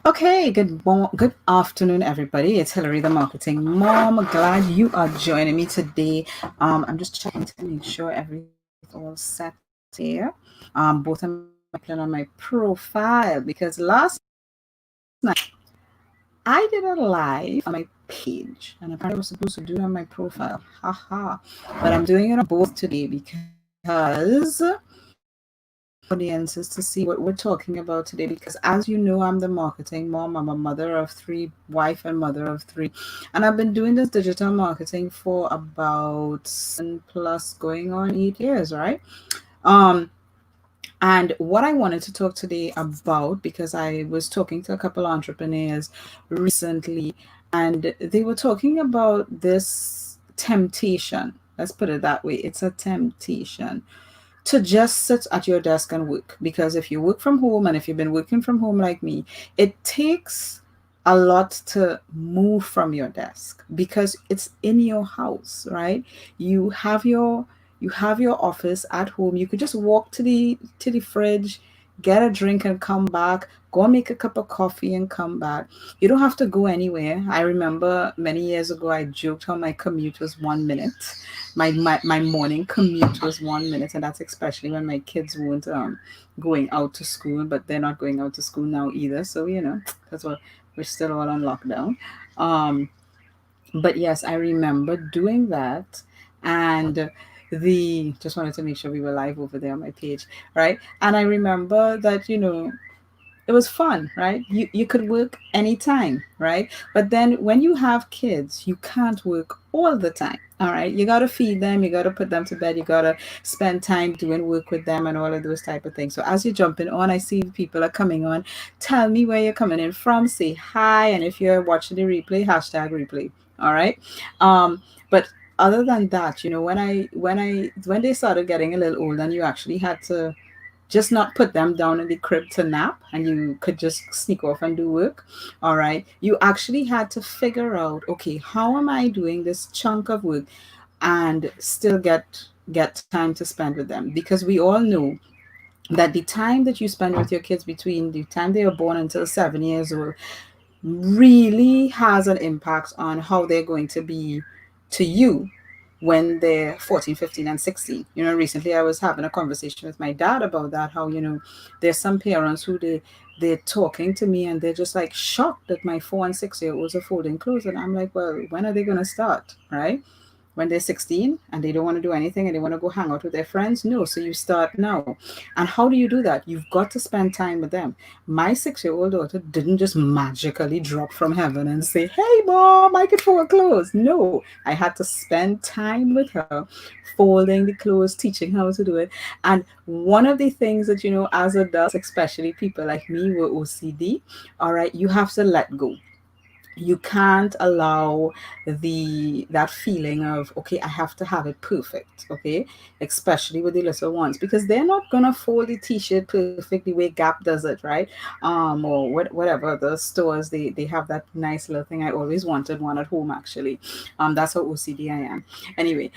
Okay, good afternoon, everybody. It's Hillary, the marketing mom. Glad you are joining me today. I'm just checking to make sure everything's all set here. Both of my plan on my profile because last night I did a live on my page, and apparently I was supposed to do it on my profile. Haha! But I'm doing it on both today because audiences to see what we're talking about today, because as you know, I'm the marketing mom. I'm a mother of three, wife and mother of three, and I've been doing this digital marketing for about 7 plus going on 8 years, right? um and what I wanted to talk today about, because I was talking to a couple entrepreneurs recently, and they were talking about this temptation. Let's put it that way. It's a temptation to just sit at your desk and work. Because if you work from home, and if you've been working from home like me, it takes a lot to move from your desk because it's in your house, right? You have your you have your office at home. You could just walk to the fridge, get a drink and come back, go make a cup of coffee and come back. You don't have to go anywhere. I remember many years ago I joked how my commute was 1 minute. My morning commute was 1 minute, and that's especially when my kids weren't going out to school, but they're not going out to school now either. So because we're still all on lockdown. Um, but yes, I remember doing that, and the just wanted to make sure we were live over there on my page, right? And I remember that it was fun, right? You could work anytime, right? But then when you have kids, you can't work all the time. All right. You gotta feed them, you gotta put them to bed, you gotta spend time doing work with them and all of those type of things. So as you're jumping on, I see people are coming on. Tell me where you're coming in from, say hi, and if you're watching the replay, hashtag replay. All right. But other than that, when they started getting a little old and you actually had to just not put them down in the crib to nap and you could just sneak off and do work. All right, you actually had to figure out, okay, how am I doing this chunk of work and still get time to spend with them? Because we all know that the time that you spend with your kids between the time they are born until 7 years old really has an impact on how they're going to be to you when they're 14, 15, and 16. Recently I was having a conversation with my dad about that, how, there's some parents who they're talking to me and they're just like shocked that my 4 and 6 year olds are folding clothes. And I'm like, well, when are they going to start? Right? When they're 16 and they don't want to do anything and they want to go hang out with their friends? No. So you start now. And how do you do that? You've got to spend time with them. My 6 year old daughter didn't just magically drop from heaven and say, hey, mom, I can fold clothes. No, I had to spend time with her, folding the clothes, teaching her how to do it. And one of the things that, as adults, especially people like me with OCD, all right, you have to let go. You can't allow that feeling of, okay, I have to have it perfect, okay, especially with the little ones, because they're not gonna fold the t-shirt perfect the way Gap does it, right? Or whatever the stores, they have that nice little thing. I always wanted one at home, actually. That's how OCD I am. Anyway,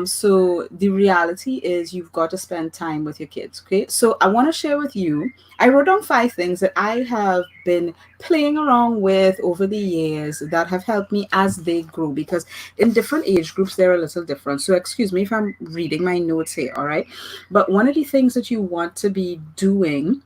so the reality is you've got to spend time with your kids. Okay, so I want to share with you, I wrote down 5 things that I have been playing around with over the years that have helped me as they grow, because in different age groups they're a little different. So excuse me if I'm reading my notes here, all right? But one of the things that you want to be doing,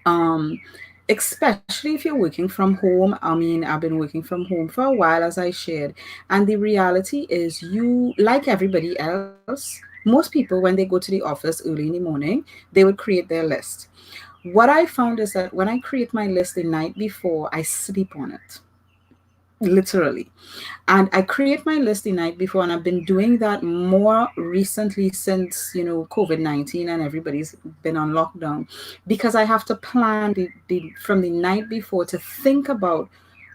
um especially if you're working from home, I mean, I've been working from home for a while, as I shared, and the reality is, you, like everybody else, most people, when they go to the office early in the morning, they would create their list. What I found is that when I create my list the night before, I sleep on it, literally. And I create my list the night before, and I've been doing that more recently since, COVID-19 and everybody's been on lockdown, because I have to plan from the night before to think about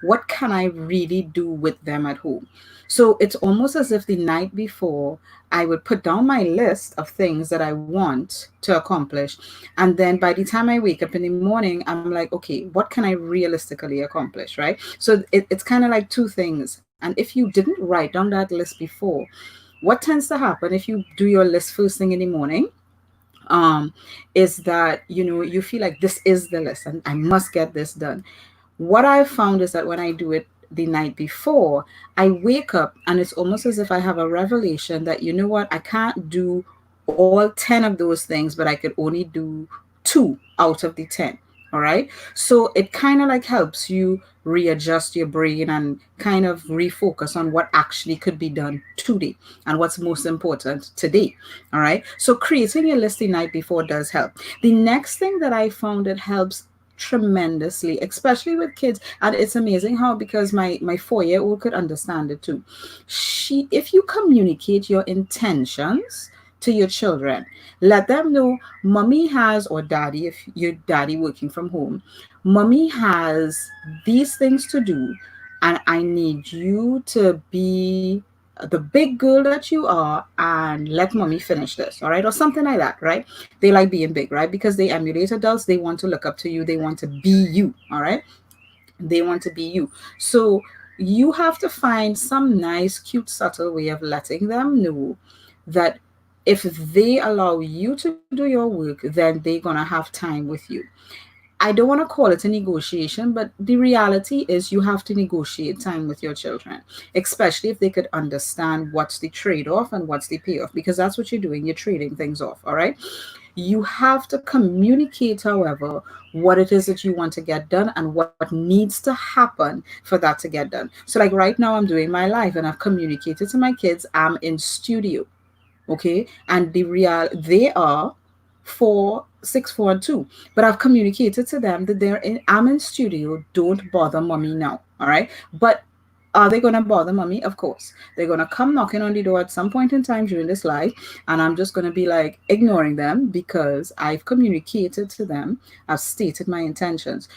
what can I really do with them at home. So it's almost as if the night before I would put down my list of things that I want to accomplish. And then by the time I wake up in the morning, I'm like, okay, what can I realistically accomplish, right? So it's kind of like two things. And if you didn't write down that list before, what tends to happen if you do your list first thing in the morning, um, is that, you feel like this is the list and I must get this done. What I found is that when I do it the night before, I wake up and it's almost as if I have a revelation that, you know what, I can't do all 10 of those things, but I could only do 2 out of the 10. All right. So it kind of like helps you readjust your brain and kind of refocus on what actually could be done today and what's most important today. All right. So creating your list the night before does help. The next thing that I found it helps tremendously, especially with kids, and it's amazing how, because my 4-year-old could understand it too. If you communicate your intentions to your children, let them know mommy has, or daddy, if your daddy working from home, mommy has these things to do, and I need you to be the big girl that you are and let mommy finish this, all right, or something like that, right? They like being big, right? Because they emulate adults, they want to look up to you, they want to be you, all right? They want to be you. So you have to find some nice, cute, subtle way of letting them know that if they allow you to do your work, then they're going to have time with you. I don't want to call it a negotiation, but the reality is you have to negotiate time with your children, especially if they could understand what's the trade off and what's the payoff, because that's what you're doing. You're trading things off. All right. You have to communicate, however, what it is that you want to get done and what needs to happen for that to get done. So, like right now, I'm doing my live and I've communicated to my kids, I'm in studio. Okay. And they are 4, 6, 4, and 2. But I've communicated to them that I'm in studio. Don't bother mommy now. All right. But are they going to bother mommy? Of course. They're going to come knocking on the door at some point in time during this live. And I'm just going to be like ignoring them because I've communicated to them. I've stated my intentions.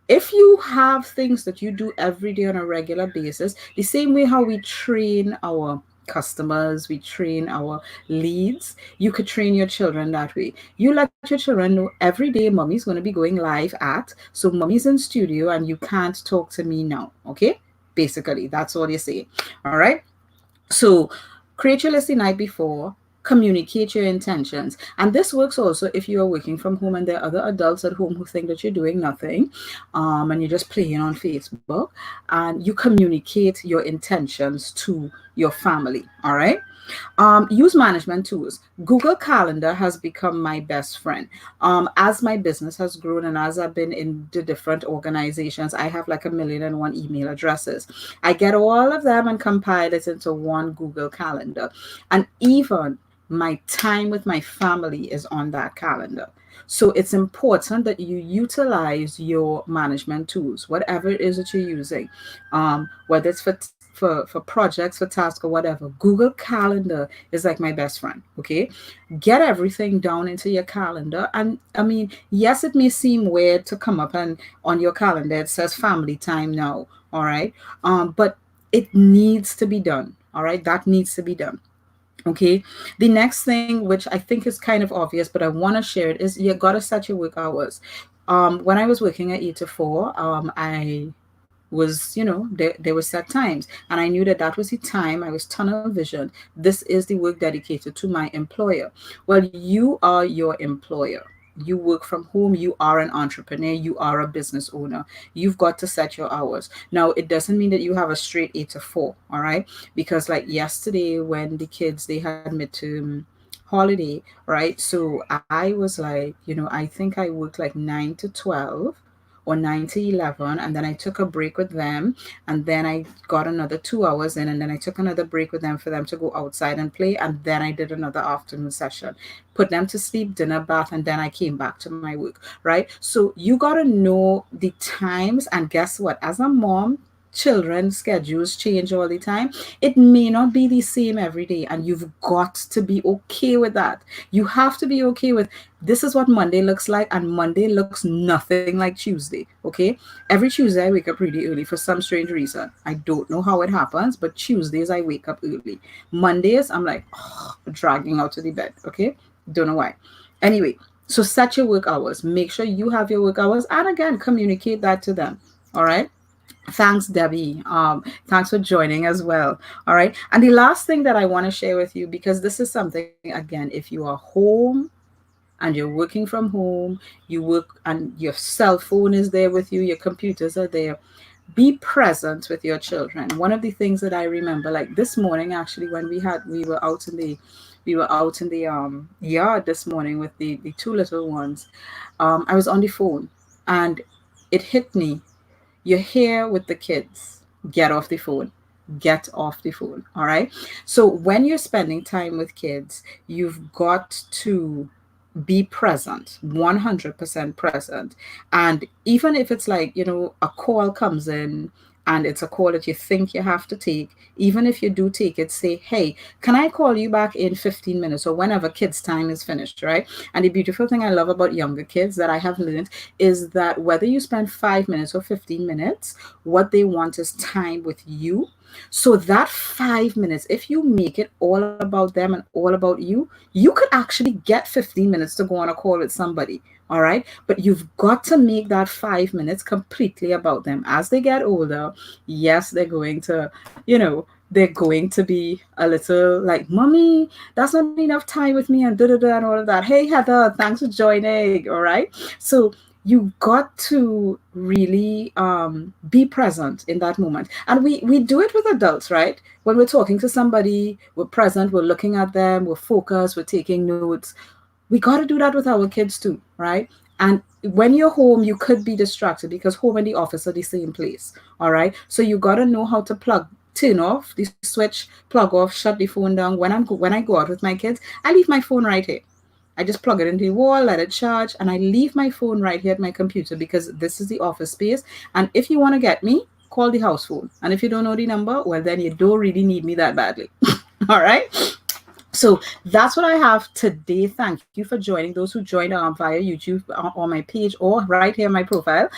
If you have things that you do every day on a regular basis, the same way how we train our customers, we train our leads, you could train your children that way. You let your children know every day mommy's going to be going live at, so mommy's in studio and you can't talk to me now. Okay. Basically, that's all you say. All right. So create your list the night before, communicate your intentions. And this works also if you are working from home and there are other adults at home who think that you're doing nothing, and you're just playing on Facebook, and you communicate your intentions to your family. All right. Use management tools. Google Calendar has become my best friend. As my business has grown and as I've been in the different organizations, I have like 1,000,001 email addresses. I get all of them and compile it into one Google Calendar. And even my time with my family is on that calendar. So it's important that you utilize your management tools, whatever it is that you're using, whether it's for projects, for tasks, or whatever. Google Calendar is like my best friend. Okay, get everything down into your calendar. And I mean, yes, it may seem weird to come up and on your calendar it says family time now. All right, but it needs to be done. All right, that needs to be done. Okay. The next thing, which I think is kind of obvious, but I want to share it, is you got to set your work hours. When I was working at 8 to 4, I was, there were set times, and I knew that that was the time. I was tunnel vision. This is the work dedicated to my employer. Well, you are your employer. You work from home, you are an entrepreneur, you are a business owner. You've got to set your hours. Now, it doesn't mean that you have a straight 8 to 4, all right? Because like yesterday when the kids, they had midterm holiday, right? So I was like, I think I worked like 9 to 12 or 9 to 11, and then I took a break with them, and then I got another 2 hours in, and then I took another break with them for them to go outside and play, and then I did another afternoon session, put them to sleep, dinner, bath, and then I came back to my work, right? So you got to know the times, and guess what, as a mom, children's schedules change all the time. It may not be the same every day, and you've got to be okay with that. You have to be okay with, this is what Monday looks like, and Monday looks nothing like Tuesday. Okay. Every Tuesday I wake up really early for some strange reason. I don't know how it happens, but Tuesdays I wake up early. Mondays I'm like dragging out of the bed. Okay. Don't know why. Anyway, so set your work hours. Make sure you have your work hours, and again, communicate that to them. All right. Thanks, Debbie. Thanks for joining as well. All right. And the last thing that I want to share with you, because this is something, again, if you are home and you're working from home, you work and your cell phone is there with you, your computers are there, be present with your children. One of the things that I remember, like this morning, actually, when we were out in the yard this morning with the two little ones. I was on the phone, and it hit me. You're here with the kids. Get off the phone. Get off the phone. All right. So when you're spending time with kids, you've got to be present, 100% present. And even if it's like, a call comes in and it's a call that you think you have to take, even if you do take it, say, hey, can I call you back in 15 minutes or whenever kids' time is finished, right? And the beautiful thing I love about younger kids that I have learned is that whether you spend 5 minutes or 15 minutes, what they want is time with you. So that 5 minutes, if you make it all about them and all about you, you could actually get 15 minutes to go on a call with somebody. All right. But you've got to make that 5 minutes completely about them. As they get older, yes, they're going to be a little like, Mommy, that's not enough time with me, and da da da and all of that. Hey, Heather, thanks for joining. All right. So you got to really be present in that moment. And we do it with adults, right? When we're talking to somebody, we're present, we're looking at them, we're focused, we're taking notes. We got to do that with our kids too, right? And when you're home, you could be distracted because home and the office are the same place. All right. So you got to know how to turn off the switch, plug off, shut the phone down. When I go out with my kids, I leave my phone right here. I just plug it into the wall, let it charge, and I leave my phone right here at my computer because this is the office space. And if you want to get me, call the house phone. And if you don't know the number, well, then you don't really need me that badly. All right. So that's what I have today. Thank you for joining. Those who joined via YouTube on my page or right here on my profile.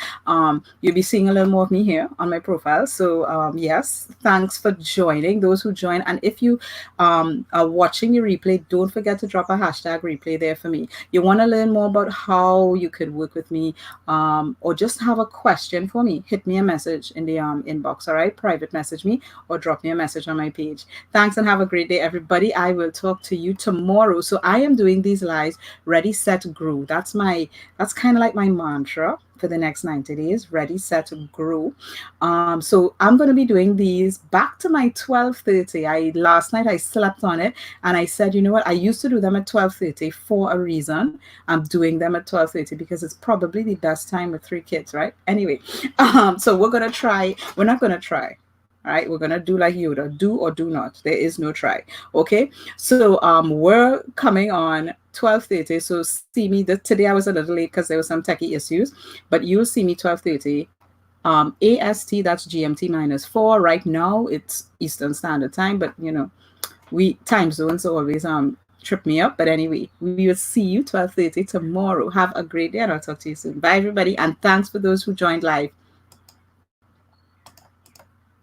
You'll be seeing a little more of me here on my profile. So yes, thanks for joining. Those who joined. And if you are watching the replay, don't forget to drop a hashtag replay there for me. You want to learn more about how you could work with me or just have a question for me, hit me a message in the inbox. All right. Private message me or drop me a message on my page. Thanks and have a great day, everybody. I will talk to you tomorrow. So I am doing these lives ready, set, grow. That's kind of like my mantra for the next 90 days. Ready, set, grow. So I'm going to be doing these back to my 12:30. Last night I slept on it and I said, you know what, I used to do them at 12:30 for a reason. I'm doing them at 12:30 because it's probably the best time with 3 kids, right? Anyway, so we're not going to try. All right, we're gonna do like Yoda, do or do not. There is no try. Okay, so we're coming on 12:30. So see me. Today I was a little late because there were some techie issues, but you'll see me 12:30. AST, that's GMT -4. Right now it's Eastern Standard Time, but we time zones always trip me up. But anyway, we will see you 12:30 tomorrow. Have a great day, and I'll talk to you soon. Bye, everybody, and thanks for those who joined live.